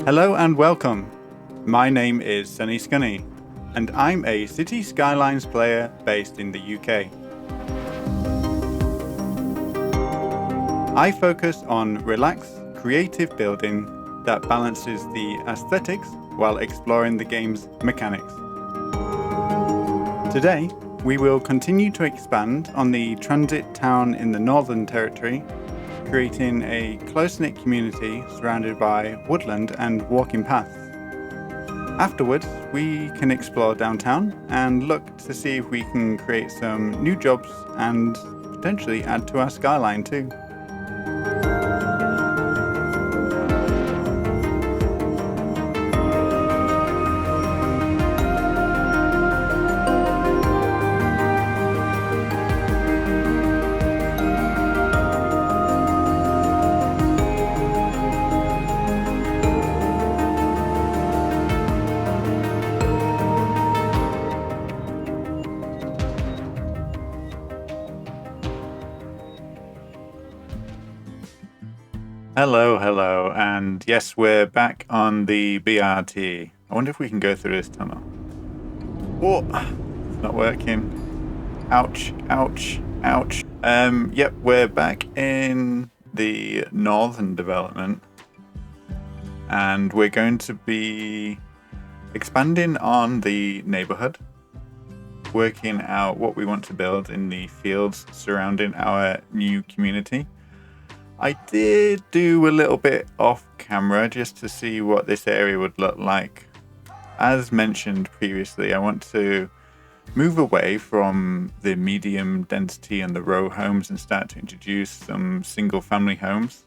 Hello and welcome. My name is Scunny, and I'm a City Skylines player based in the UK. I focus on relaxed, creative building that balances the aesthetics while exploring the game's mechanics. Today, we will continue to expand on the transit town in the Northern Territory, creating a close-knit community surrounded by woodland and walking paths. Afterwards, we can explore downtown and look to see if we can create some new jobs and potentially add to our skyline too. Hello, and yes, we're back on the BRT. I wonder if we can go through this tunnel. Oh, it's not working. Ouch. Yep, we're back in the Northern development, and we're going to be expanding on the neighborhood, working out what we want to build in the fields surrounding our new community. I did do a little bit off camera just to see what this area would look like. As mentioned previously, I want to move away from the medium density and the row homes and start to introduce some single family homes.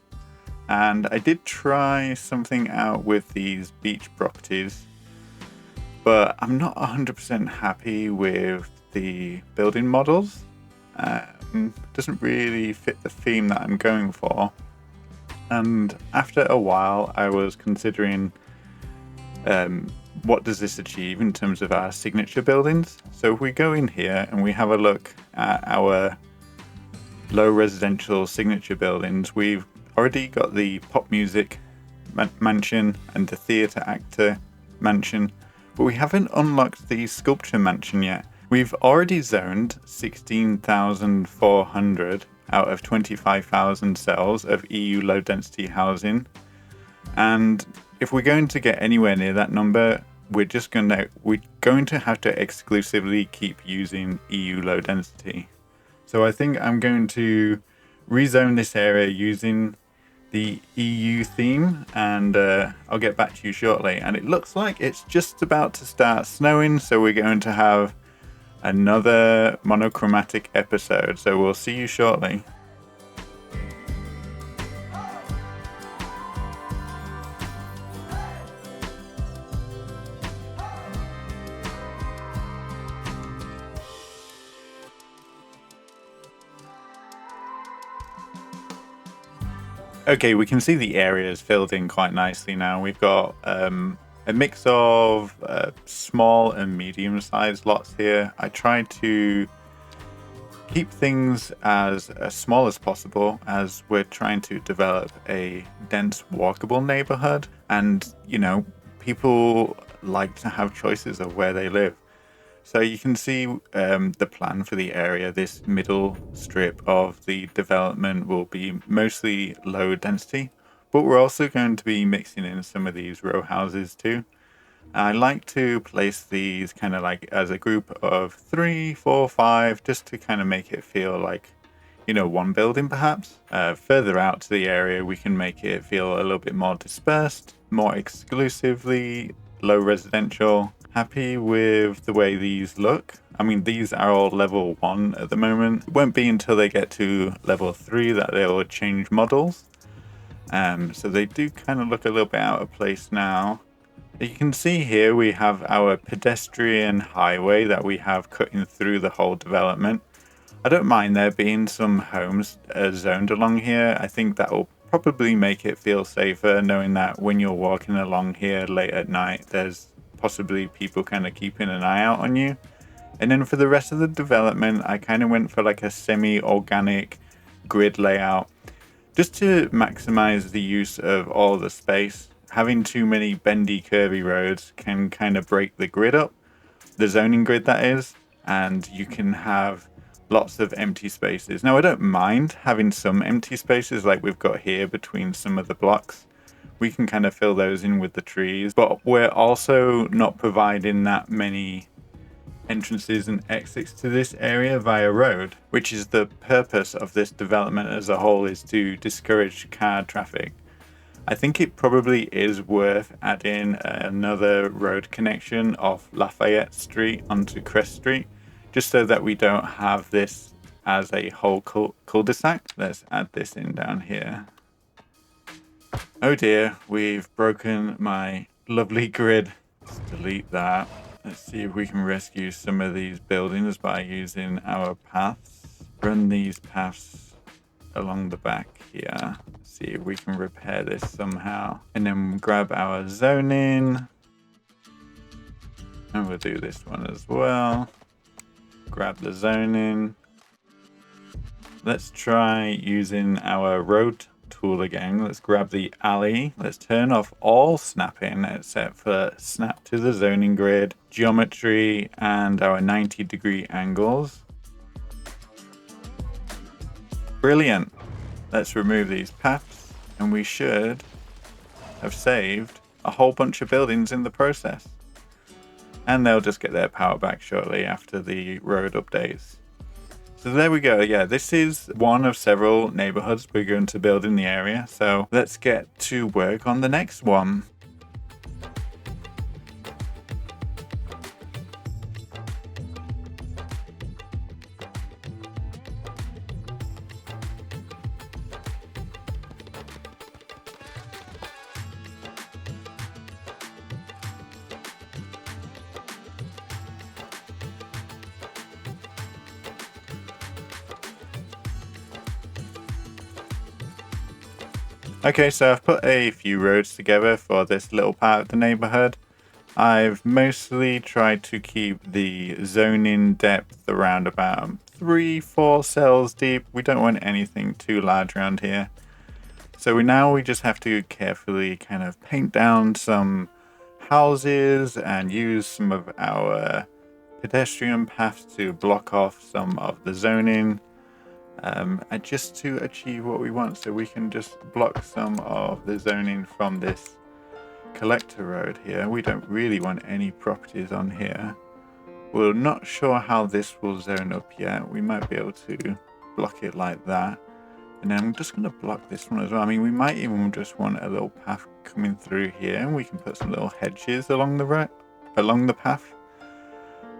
And I did try something out with these beach properties, but I'm not 100% happy with the building models. Doesn't really fit the theme that I'm going for, and after a while I was considering what does this achieve in terms of our signature buildings. So if we go in here and we have a look at our low residential signature buildings, we've already got the pop music mansion and the theatre actor mansion, but we haven't unlocked the sculpture mansion yet. We've already zoned 16,400 out of 25,000 cells of EU low density housing. And if we're going to get anywhere near that number, we're going to have to exclusively keep using EU low density. So I think I'm going to rezone this area using the EU theme, and I'll get back to you shortly. And it looks like it's just about to start snowing, so we're going to have another monochromatic episode, so we'll see you shortly. Okay, we can see the area is filled in quite nicely now. We've got a mix of small and medium-sized lots here. I tried to keep things as small as possible as we're trying to develop a dense, walkable neighborhood. And, people like to have choices of where they live. So you can see the plan for the area. This middle strip of the development will be mostly low density, but we're also going to be mixing in some of these row houses too. I like to place these kind of like as a group of 3, 4, 5, just to kind of make it feel like, one building perhaps. Further out to the area, we can make it feel a little bit more dispersed, more exclusively low residential. Happy with the way these look. I mean, these are all level 1 at the moment. It won't be until they get to level 3 that they'll change models. So they do kind of look a little bit out of place now. You can see here we have our pedestrian highway that we have cutting through the whole development. I don't mind there being some homes zoned along here. I think that will probably make it feel safer, knowing that when you're walking along here late at night, there's possibly people kind of keeping an eye out on you. And then for the rest of the development, I kind of went for like a semi-organic grid layout just to maximize the use of all the space. having too many bendy, curvy roads can kind of break the grid up, the zoning grid that is, and you can have lots of empty spaces. Now, I don't mind having some empty spaces like we've got here between some of the blocks. We can kind of fill those in with the trees, but we're also not providing that many entrances and exits to this area via road, which is the purpose of this development as a whole, is to discourage car traffic. I think it probably is worth adding another road connection off Lafayette Street onto Crest Street, just so that we don't have this as a whole cul-de-sac. Let's add this in down here. Oh dear, we've broken my lovely grid. Let's delete that. Let's see if we can rescue some of these buildings by using our paths. Run these paths along the back here. See if we can repair this somehow. And then grab our zoning. And we'll do this one as well. Grab the zoning. Let's try using our road tool again. Let's grab the alley. Let's turn off all snapping except for snap to the zoning grid, geometry, and our 90-degree angles. Brilliant. Let's remove these paths, and we should have saved a whole bunch of buildings in the process. And they'll just get their power back shortly after the road updates. So there we go. Yeah, this is one of several neighborhoods we're going to build in the area. So let's get to work on the next one. Okay, so I've put a few roads together for this little part of the neighborhood. I've mostly tried to keep the zoning depth around about 3-4 cells deep. We don't want anything too large around here. So we just have to carefully kind of paint down some houses and use some of our pedestrian paths to block off some of the zoning. And just to achieve what we want, so we can just block some of the zoning from this collector road here. We don't really want any properties on here. We're not sure how this will zone up yet. We might be able to block it like that. And then I'm just going to block this one as well. I mean, we might even just want a little path coming through here, and we can put some little hedges along the path.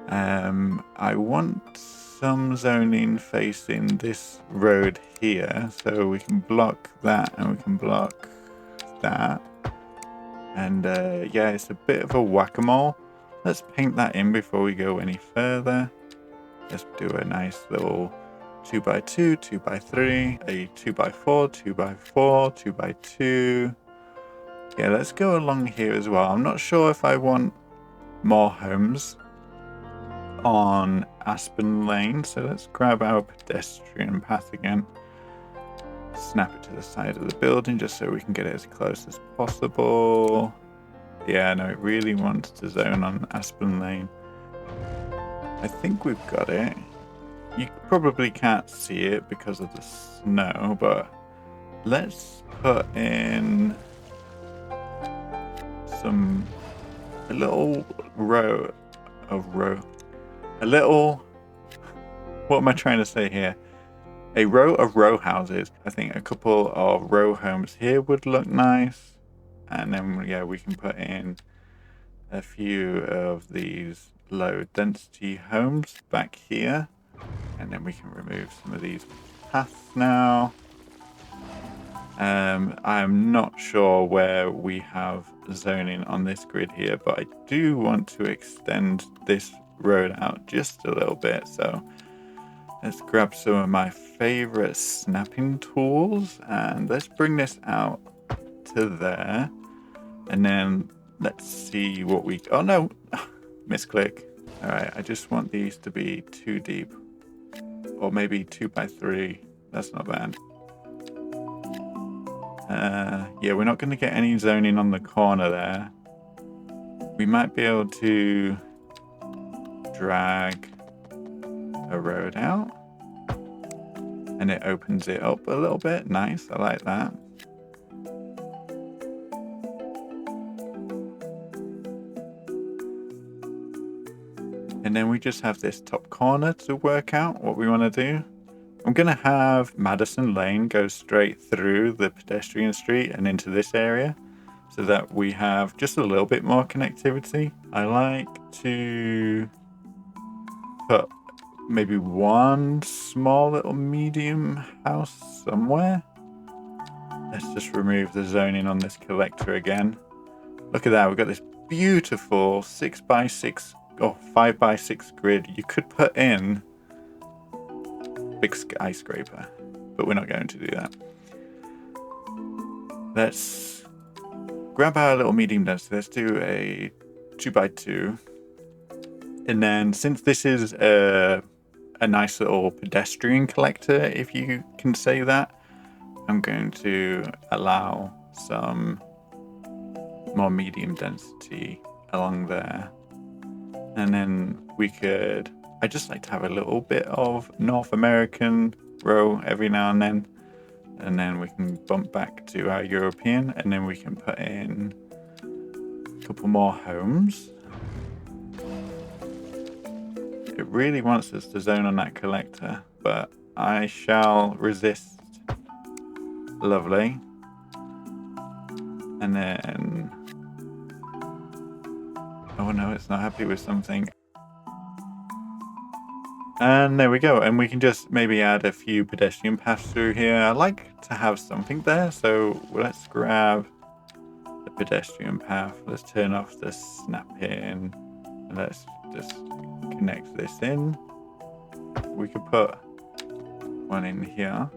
I want some zoning facing this road here, so we can block that and we can block that. And yeah, it's a bit of a whack-a-mole. Let's paint that in before we go any further. Let's do a nice little 2x2, 2x3, a 2x4, 2x4, 2x2. Yeah, let's go along here as well. I'm not sure if I want more homes on Aspen Lane, so let's grab our pedestrian path again, snap it to the side of the building just so we can get it as close as possible. Yeah, no, it really wants to zone on Aspen Lane. I think we've got it. You probably can't see it because of the snow, but let's put in a little row of what am I trying to say here? A row of row houses. I think a couple of row homes here would look nice. And then, yeah, we can put in a few of these low density homes back here. And then we can remove some of these paths now. I'm not sure where we have zoning on this grid here, but I do want to extend this road out just a little bit. So let's grab some of my favorite snapping tools and let's bring this out to there. And then let's see what we... Oh no! Misclick. Alright, I just want these to be 2 deep. Or maybe 2x3. That's not bad. Yeah, we're not going to get any zoning on the corner there. We might be able to drag a road out and it opens it up a little bit. Nice, I like that. And then we just have this top corner to work out what we want to do. I'm going to have Madison Lane go straight through the pedestrian street and into this area so that we have just a little bit more connectivity. I like to put maybe one small little medium house somewhere. Let's just remove the zoning on this collector again. Look at that, we've got this beautiful 6x6 or 5x6 grid. You could put in big skyscraper, but we're not going to do that. Let's grab our little medium density. Let's do a 2x2. And then since this is a nice little pedestrian collector, if you can say that, I'm going to allow some more medium density along there. And then we could, I just like to have a little bit of North American row every now and then we can bump back to our European, and then we can put in a couple more homes. It really wants us to zone on that collector, but I shall resist. Lovely. And then, oh no, it's not happy with something. And there we go. And we can just maybe add a few pedestrian paths through here. I like to have something there. So let's grab the pedestrian path. Let's turn off the snap in. And let's just connect this in. We could put one in here.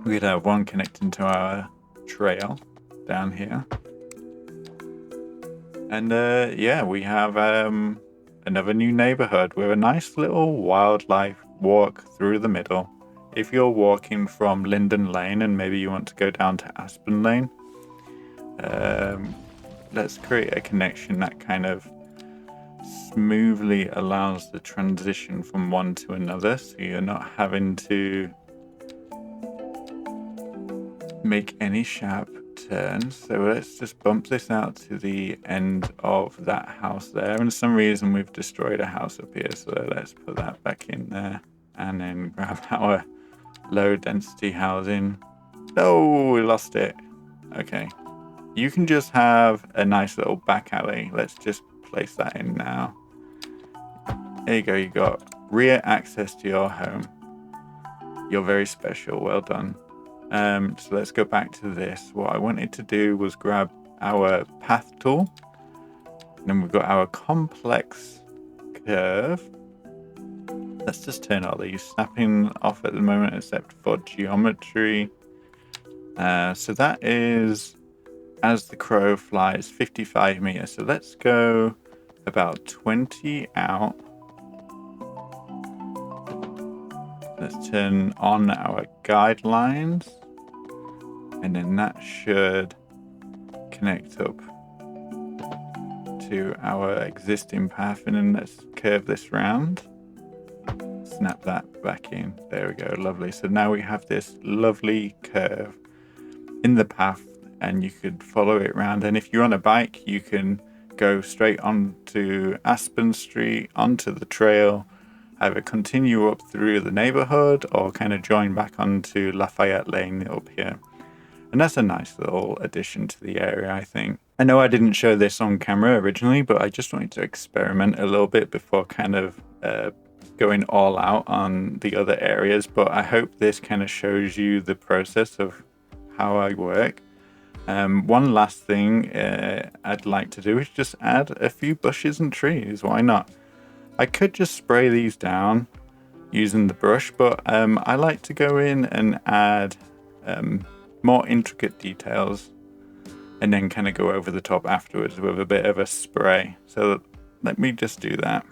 We could have one connecting to our trail down here. And yeah, we have another new neighborhood with a nice little wildlife walk through the middle. If you're walking from Linden Lane and maybe you want to go down to Aspen Lane, let's create a connection that kind of smoothly allows the transition from one to another, so you're not having to make any sharp turns. So let's just bump this out to the end of that house there, and for some reason we've destroyed a house up here, so let's put that back in there and then grab our low density housing. Oh, we lost it. Okay, you can just have a nice little back alley. Let's just place that in now. There you go, you got rear access to your home. You're very special, well done. So let's go back to this. What I wanted to do was grab our path tool. And then we've got our complex curve. Let's just turn all these snapping off at the moment, except for geometry. So that is, as the crow flies, 55 meters. So let's go about 20 out. Let's turn on our guidelines, and then that should connect up to our existing path, and then let's curve this round, snap that back in. There we go, lovely. So now we have this lovely curve in the path, and you could follow it around. And if you're on a bike, you can go straight onto Aspen Street, onto the trail, either continue up through the neighborhood or kind of join back onto Lafayette Lane up here. And that's a nice little addition to the area, I think. I know I didn't show this on camera originally, but I just wanted to experiment a little bit before kind of going all out on the other areas. But I hope this kind of shows you the process of how I work. One last thing I'd like to do is just add a few bushes and trees. Why not? I could just spray these down using the brush, but I like to go in and add more intricate details and then kind of go over the top afterwards with a bit of a spray. So let me just do that.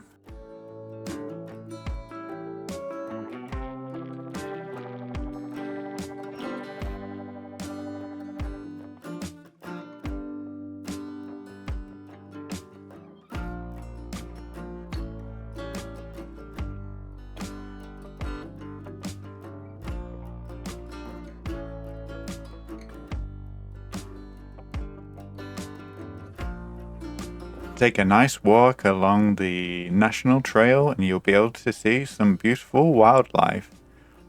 take a nice walk along the national trail and you'll be able to see some beautiful wildlife.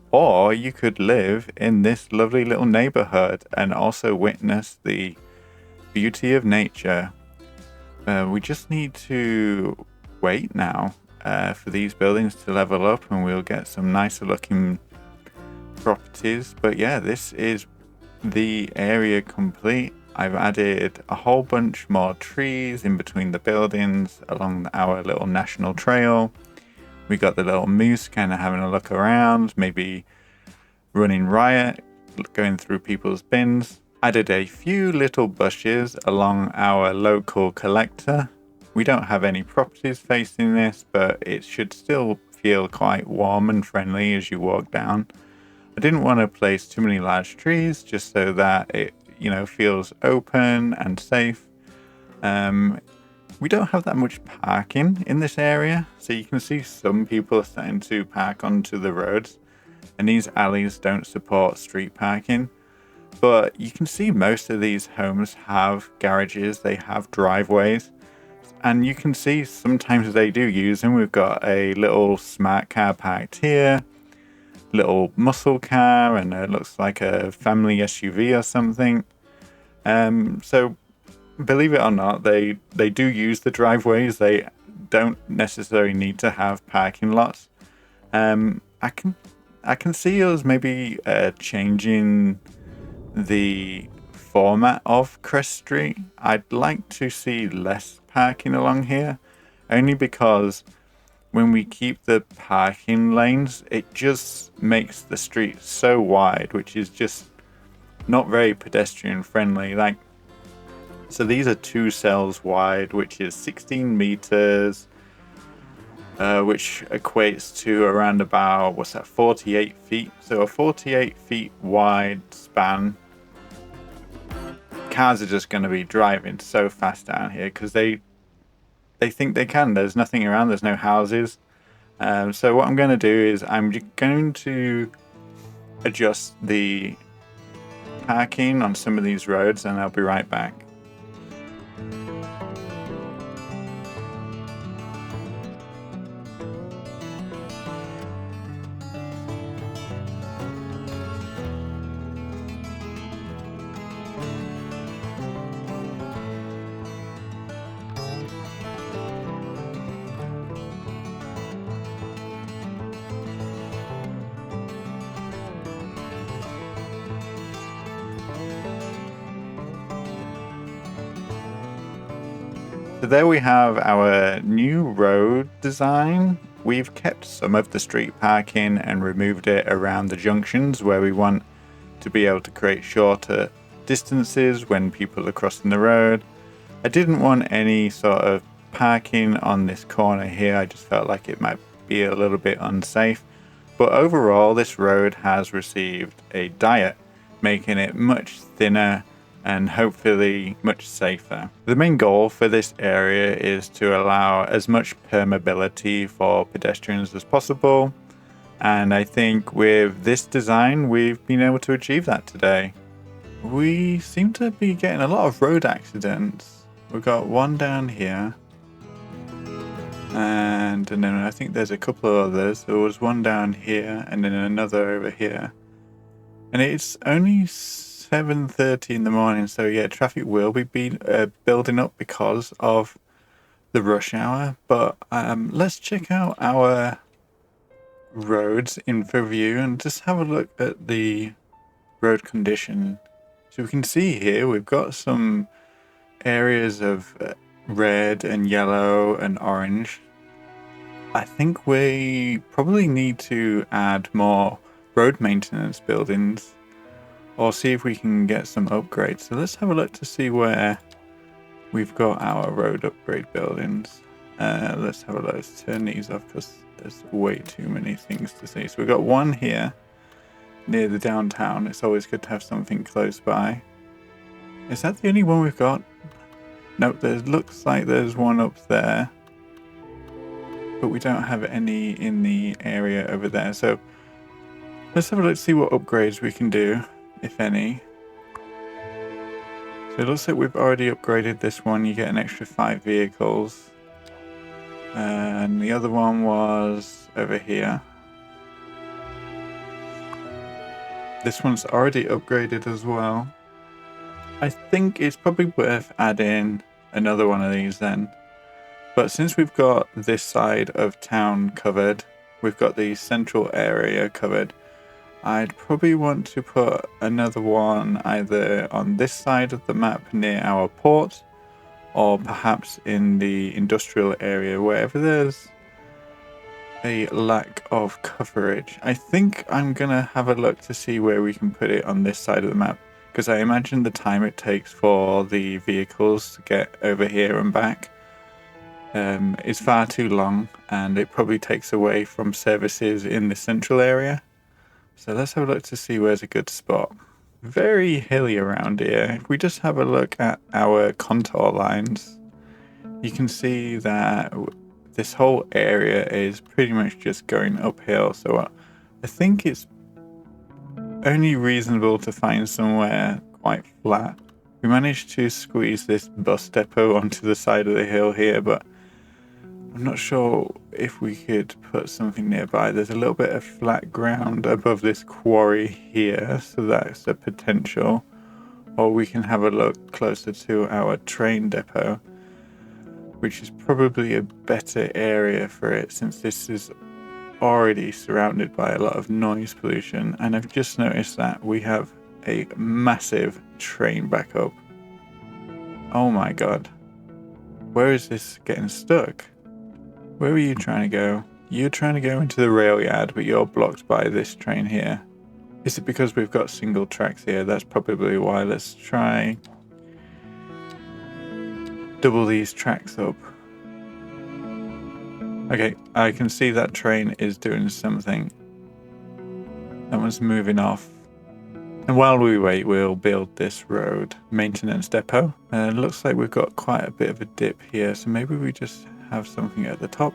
Or you could live in this lovely little neighborhood and also witness the beauty of nature. We just need to wait now for these buildings to level up and we'll get some nicer looking properties. But yeah, this is the area complete. I've added a whole bunch more trees in between the buildings along our little national trail. We got the little moose kind of having a look around, maybe running riot, going through people's bins. Added a few little bushes along our local collector. We don't have any properties facing this, but it should still feel quite warm and friendly as you walk down. I didn't want to place too many large trees just so that it, feels open and safe. We don't have that much parking in this area, so you can see some people are starting to park onto the roads, and these alleys don't support street parking. But you can see most of these homes have garages, they have driveways, and you can see sometimes they do use them. We've got a little smart car parked here, little muscle car, and it looks like a family SUV or something. So believe it or not, they do use the driveways. They don't necessarily need to have parking lots. I can see us maybe changing the format of Crest Street. I'd like to see less parking along here, only because when we keep the parking lanes, it just makes the street so wide, which is just not very pedestrian friendly. So these are 2 cells wide, which is 16 meters, which equates to around about, 48 feet. So a 48 feet wide span. Cars are just going to be driving so fast down here because they think they can. There's nothing around, there's no houses. So what I'm going to do is I'm going to adjust the parking on some of these roads and I'll be right back. So there we have our new road design. We've kept some of the street parking and removed it around the junctions where we want to be able to create shorter distances when people are crossing the road. I didn't want any sort of parking on this corner here. I just felt like it might be a little bit unsafe. But overall, this road has received a diet, making it much thinner and hopefully much safer. The main goal for this area is to allow as much permeability for pedestrians as possible, and I think with this design we've been able to achieve that today. We seem to be getting a lot of road accidents. We've got one down here, and then I think there's a couple of others. There was one down here and then another over here, and it's only 7:30 in the morning, so yeah, traffic will be building up because of the rush hour. But let's check out our roads info view and just have a look at the road condition. So we can see here we've got some areas of red and yellow and orange. I think we probably need to add more road maintenance buildings, or see if we can get some upgrades. So let's have a look to see where we've got our road upgrade buildings. Let's have a look. Let's turn these off because there's way too many things to see. So we've got one here near the downtown. It's always good to have something close by. Is that the only one we've got? Nope, there looks like there's one up there, but we don't have any in the area over there. So let's have a look to see what upgrades we can do, if any. So it looks like we've already upgraded this one. You get an extra 5 vehicles. And the other one was over here. This one's already upgraded as well. I think it's probably worth adding another one of these then. But since we've got this side of town covered, we've got the central area covered, I'd probably want to put another one either on this side of the map near our port, or perhaps in the industrial area, wherever there's a lack of coverage. I think I'm gonna have a look to see where we can put it on this side of the map, because I imagine the time it takes for the vehicles to get over here and back is far too long, and it probably takes away from services in the central area. So let's have a look to see where's a good spot. Very hilly around here. If we just have a look at our contour lines, you can see that this whole area is pretty much just going uphill. So I think it's only reasonable to find somewhere quite flat. We managed to squeeze this bus depot onto the side of the hill here, but I'm not sure if we could put something nearby. There's a little bit of flat ground above this quarry here, so that's a potential. Or we can have a look closer to our train depot, which is probably a better area for it, since this is already surrounded by a lot of noise pollution. And I've just noticed that we have a massive train backup. Oh my god. Where is this getting stuck? Where are you trying to go? You're trying to go into the rail yard, but you're blocked by this train here. Is it because we've got single tracks here? That's probably why. Let's try double these tracks up. Okay, I can see that train is doing something. That one's moving off. And while we wait, we'll build this road maintenance depot. It looks like we've got quite a bit of a dip here, so maybe we just have something at the top.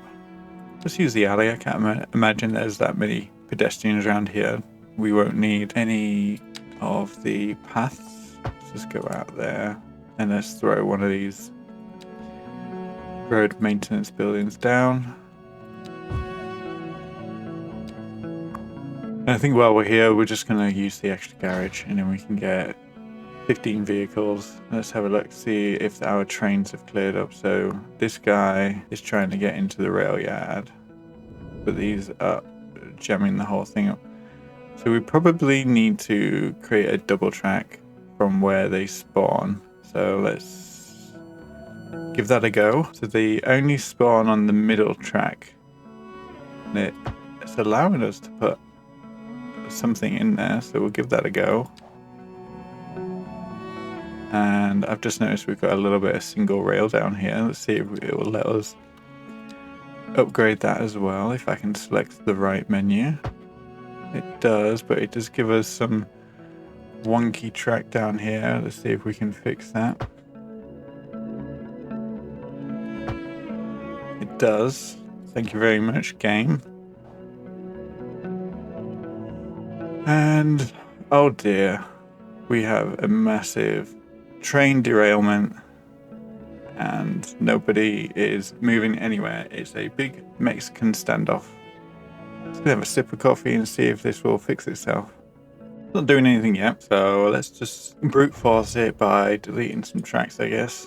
Let's use the alley. I can't imagine there's that many pedestrians around here. We won't need any of the paths. Let's just go out there and let's throw one of these road maintenance buildings down. And I think while we're here, we're just going to use the extra garage, and then we can get 15 vehicles. Let's have a look, see if our trains have cleared up. So this guy is trying to get into the rail yard, but these are jamming the whole thing up. So we probably need to create a double track from where they spawn. So let's give that a go. So they only spawn on the middle track, and it's allowing us to put something in there, so we'll give that a go. And I've just noticed we've got a little bit of single rail down here. Let's see if it will let us upgrade that as well, if I can select the right menu. It does, but it does give us some wonky track down here. Let's see if we can fix that. It does. Thank you very much, game. And oh dear, we have a massive train derailment and nobody is moving anywhere. It's a big Mexican standoff. Let's have a sip of coffee and see if this will fix itself. It's not doing anything yet, so let's just brute force it by deleting some tracks, I guess.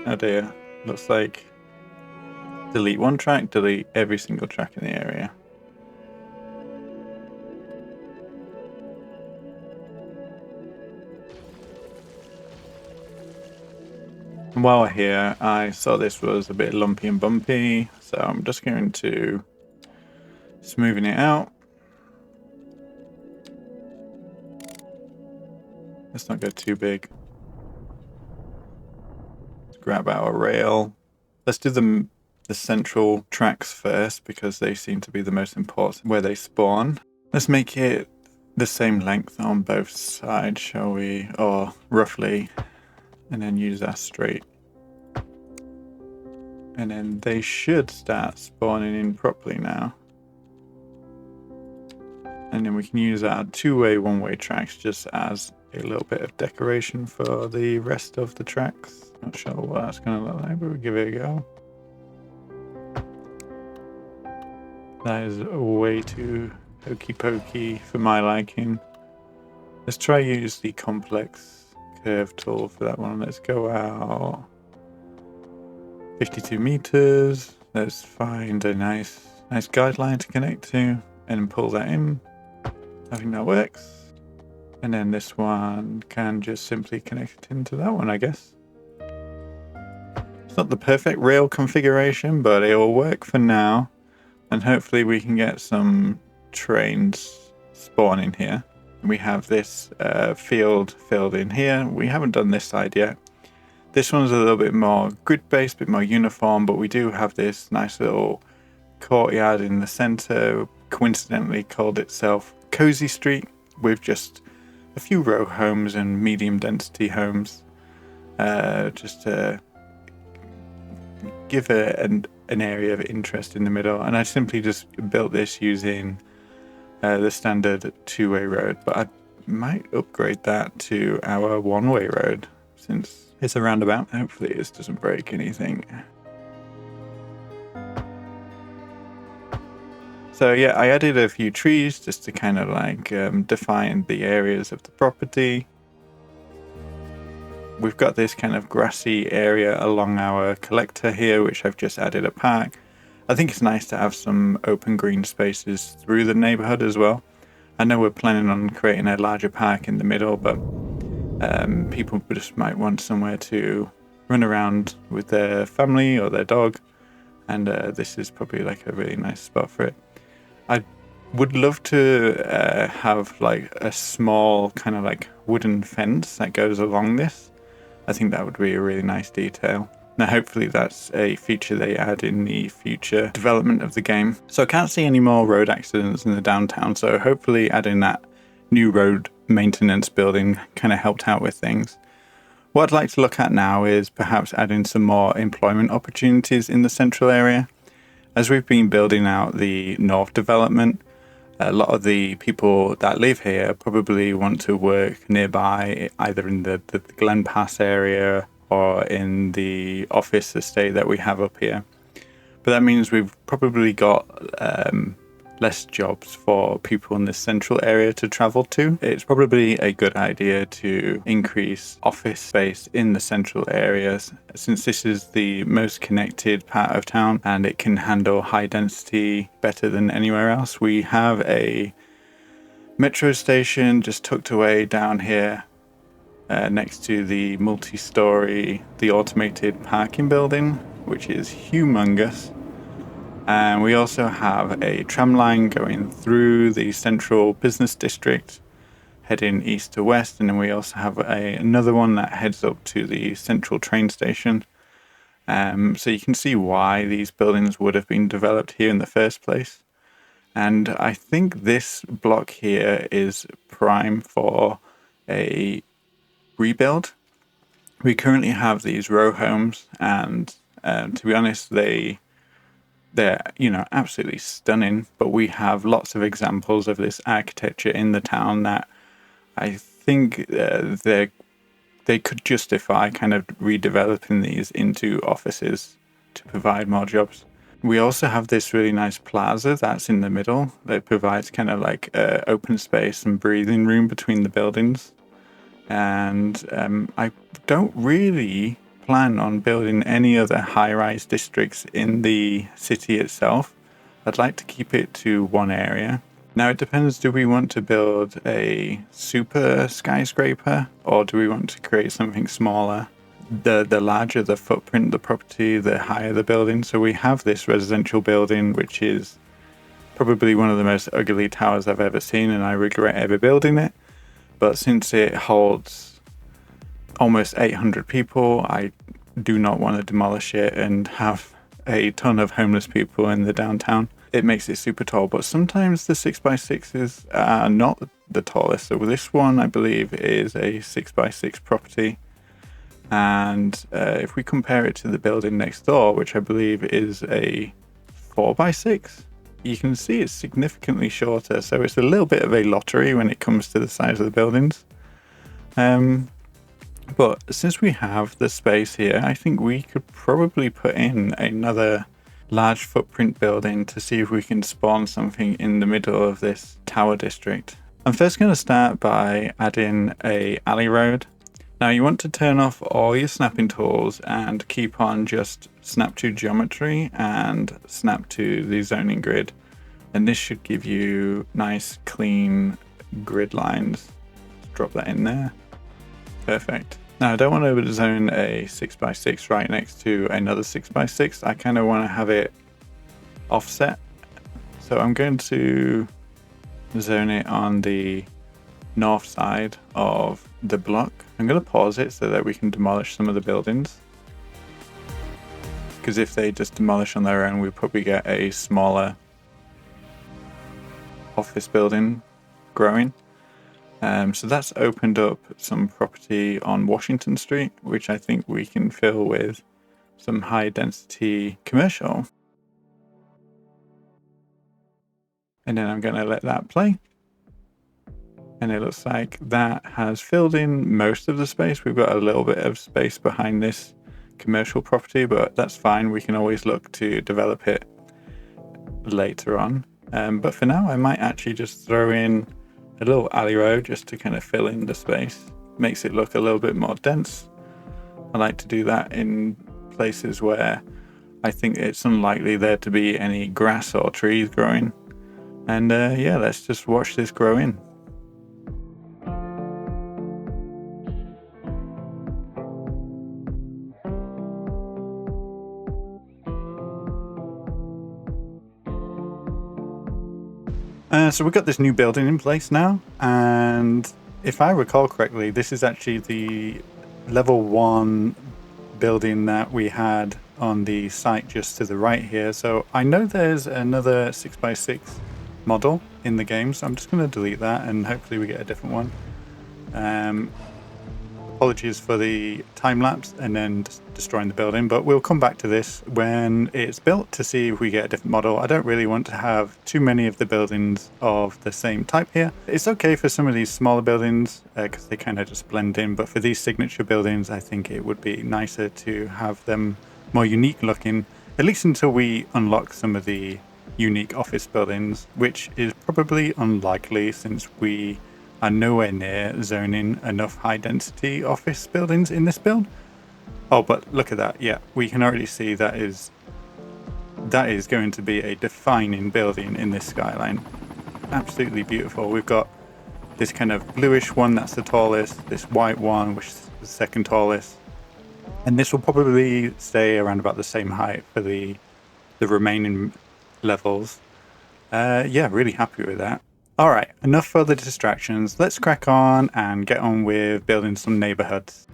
Oh dear, looks like delete one track, delete every single track in the area. And while we're here, I saw this was a bit lumpy and bumpy, so I'm just going to smoothing it out. Let's not go too big. Let's grab our rail. Let's do the central tracks first, because they seem to be the most important where they spawn. Let's make it the same length on both sides, shall we? Or roughly. And then use that straight. And then they should start spawning in properly now. And then we can use our two-way, one-way tracks just as a little bit of decoration for the rest of the tracks. Not sure what that's going to look like, but we'll give it a go. That is way too hokey pokey for my liking. Let's try use the complex curve tool for that one. Let's go out 52 meters. Let's find a nice guideline to connect to and pull that in. I think that works. And then this one can just simply connect into that one, I guess. It's not the perfect rail configuration, but it will work for now. And hopefully we can get some trains spawning here. We have this field filled in here. We haven't done this side yet. This one's a little bit more grid-based, a bit more uniform, but we do have this nice little courtyard in the center, coincidentally called itself Cozy Street, with just a few row homes and medium density homes, just to give an area of interest in the middle. And I simply just built this using the standard two-way road, but I might upgrade that to our one-way road since it's a roundabout. Hopefully this doesn't break anything. So yeah, I added a few trees just to kind of like define the areas of the property. We've got this kind of grassy area along our collector here, which I've just added a park. I think it's nice to have some open green spaces through the neighborhood as well. I know we're planning on creating a larger park in the middle, but people just might want somewhere to run around with their family or their dog, and this is probably like a really nice spot for it. I would love to have like a small kind of like wooden fence that goes along this. I think that would be a really nice detail. Now hopefully that's a feature they add in the future development of the game. So I can't see any more road accidents in the downtown, so hopefully adding that new road maintenance building kind of helped out with things. What I'd like to look at now is perhaps adding some more employment opportunities in the central area. As we've been building out the north development, a lot of the people that live here probably want to work nearby, either in the Glen Pass area or in the office estate that we have up here. But that means we've probably got less jobs for people in the central area to travel to. It's probably a good idea to increase office space in the central areas, since this is the most connected part of town and it can handle high density better than anywhere else. We have a metro station just tucked away down here next to the multi-story, the automated parking building, which is humongous. And we also have a tram line going through the central business district, heading east to west. And then we also have another one that heads up to the central train station. So you can see why these buildings would have been developed here in the first place. And I think this block here is prime for a rebuild. We currently have these row homes, and to be honest, they're absolutely stunning, but we have lots of examples of this architecture in the town that I think they could justify kind of redeveloping these into offices to provide more jobs. We also have this really nice plaza that's in the middle that provides kind of like open space and breathing room between the buildings. And I don't really plan on building any other high-rise districts in the city itself. I'd like to keep it to one area. Now it depends, do we want to build a super skyscraper or do we want to create something smaller? The larger the footprint, the property, the higher the building. So we have this residential building, which is probably one of the most ugly towers I've ever seen, and I regret ever building it. But since it holds almost 800 people, I do not want to demolish it and have a ton of homeless people in the downtown. It makes it super tall, but sometimes the 6x6s are not the tallest. So this one, I believe, is a 6x6 property. And if we compare it to the building next door, which I believe is a 4x6, you can see it's significantly shorter, so it's a little bit of a lottery when it comes to the size of the buildings. But since we have the space here, I think we could probably put in another large footprint building to see if we can spawn something in the middle of this tower district. I'm first going to start by adding a alley road. Now you want to turn off all your snapping tools and keep on just snap to geometry and snap to the zoning grid. And this should give you nice clean grid lines. Let's drop that in there. Perfect. Now I don't want to zone a 6x6 right next to another 6x6. I kind of want to have it offset. So I'm going to zone it on the north side of the block. I'm going to pause it so that we can demolish some of the buildings. Because if they just demolish on their own, we'll probably get a smaller office building growing. So that's opened up some property on Washington Street, which I think we can fill with some high density commercial. And then I'm going to let that play. And it looks like that has filled in most of the space. We've got a little bit of space behind this commercial property, but that's fine. We can always look to develop it later on. But for now, I might actually just throw in a little alley road just to kind of fill in the space. Makes it look a little bit more dense. I like to do that in places where I think it's unlikely there to be any grass or trees growing. And yeah, let's just watch this grow in. So we've got this new building in place now, and if I recall correctly, this is actually the level 1 building that we had on the site just to the right here. So I know there's another 6x6 model in the game, so I'm just going to delete that and hopefully we get a different one. Apologies for the time lapse and then destroying the building, but we'll come back to this when it's built to see if we get a different model. I don't really want to have too many of the buildings of the same type here. It's okay for some of these smaller buildings because they kind of just blend in, but for these signature buildings I think it would be nicer to have them more unique looking, at least until we unlock some of the unique office buildings, which is probably unlikely since we are nowhere near zoning enough high density office buildings in this build. Oh, but look at that. Yeah, we can already see that is going to be a defining building in this skyline. Absolutely beautiful. We've got this kind of bluish one that's the tallest, this white one which is the second tallest, and this will probably stay around about the same height for the remaining levels. Yeah, really happy with that. Alright, enough further distractions. Let's crack on and get on with building some neighborhoods.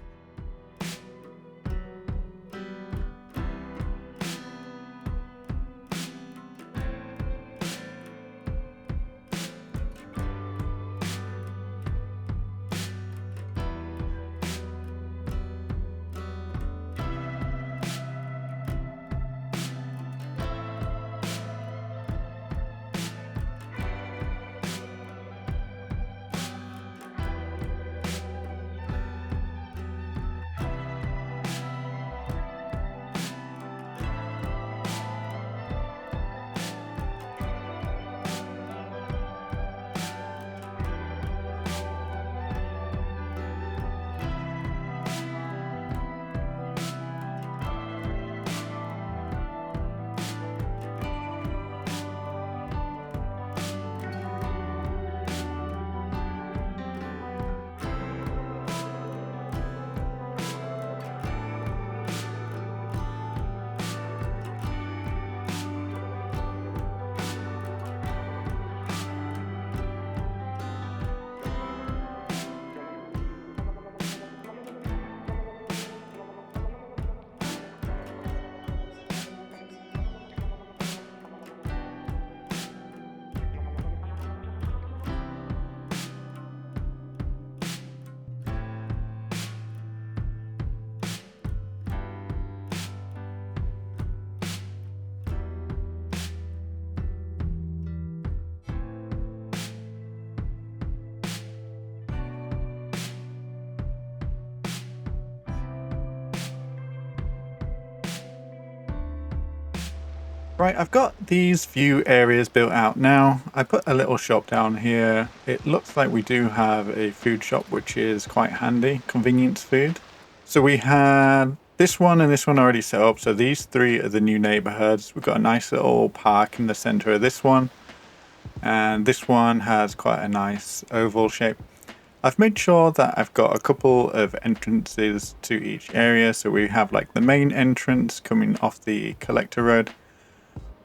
Right, I've got these few areas built out now. I put a little shop down here. It looks like we do have a food shop, which is quite handy, convenience food. So we had this one and this one already set up. So these three are the new neighborhoods. We've got a nice little park in the center of this one. And this one has quite a nice oval shape. I've made sure that I've got a couple of entrances to each area. So we have like the main entrance coming off the collector road.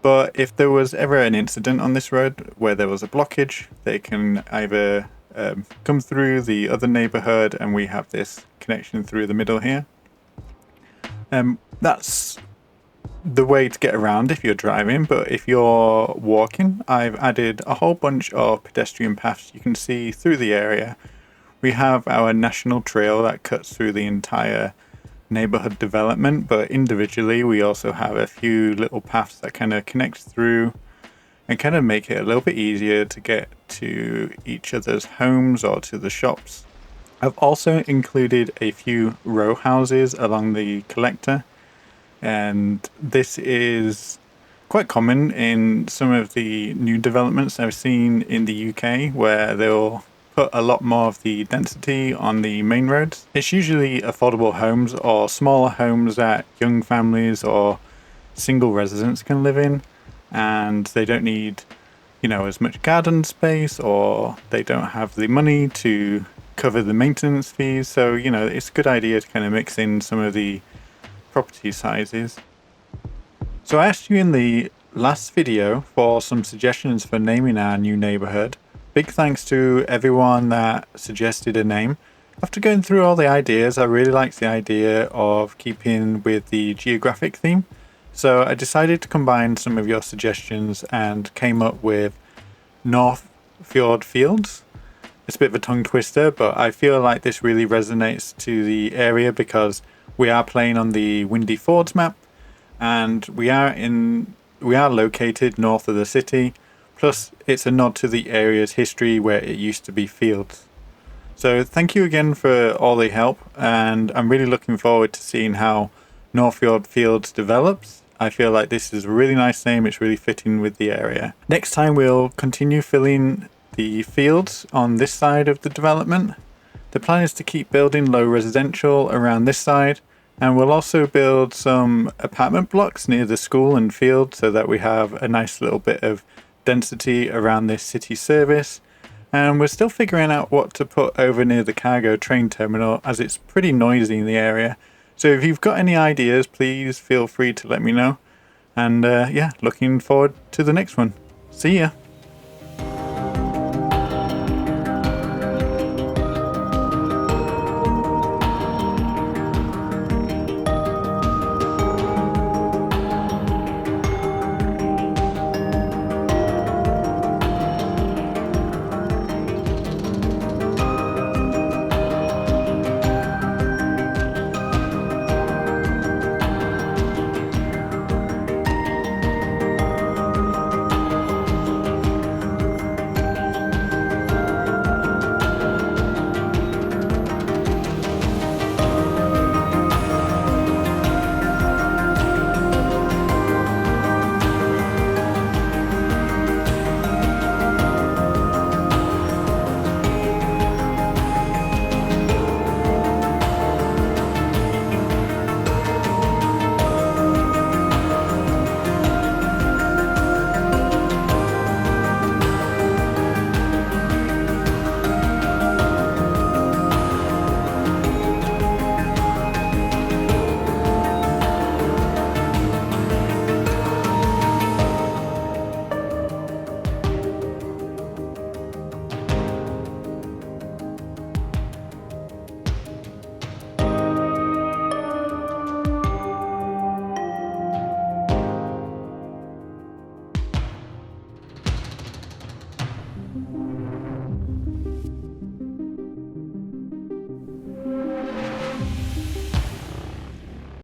But if there was ever an incident on this road where there was a blockage, they can either come through the other neighborhood and we have this connection through the middle here. That's the way to get around if you're driving, but if you're walking, I've added a whole bunch of pedestrian paths you can see through the area. We have our national trail that cuts through the entire neighborhood development, but individually we also have a few little paths that kind of connect through and kind of make it a little bit easier to get to each other's homes or to the shops. I've also included a few row houses along the collector, and this is quite common in some of the new developments I've seen in the UK, where they'll put a lot more of the density on the main roads. It's usually affordable homes or smaller homes that young families or single residents can live in, and they don't need, as much garden space, or they don't have the money to cover the maintenance fees. So, it's a good idea to kind of mix in some of the property sizes. So I asked you in the last video for some suggestions for naming our new neighborhood. Big thanks to everyone that suggested a name. After going through all the ideas, I really liked the idea of keeping with the geographic theme. So I decided to combine some of your suggestions and came up with Neighbourhood Fields. It's a bit of a tongue twister, but I feel like this really resonates to the area because we are playing on the Windy Fords map, and we are located north of the city. Plus, it's a nod to the area's history where it used to be fields. So thank you again for all the help, and I'm really looking forward to seeing how Neighbourhood Fields develops. I feel like this is a really nice name, it's really fitting with the area. Next time we'll continue filling the fields on this side of the development. The plan is to keep building low residential around this side, and we'll also build some apartment blocks near the school and field so that we have a nice little bit of density around this city service. And we're still figuring out what to put over near the cargo train terminal, as it's pretty noisy in the area. So if you've got any ideas, please feel free to let me know. And looking forward to the next one. See ya.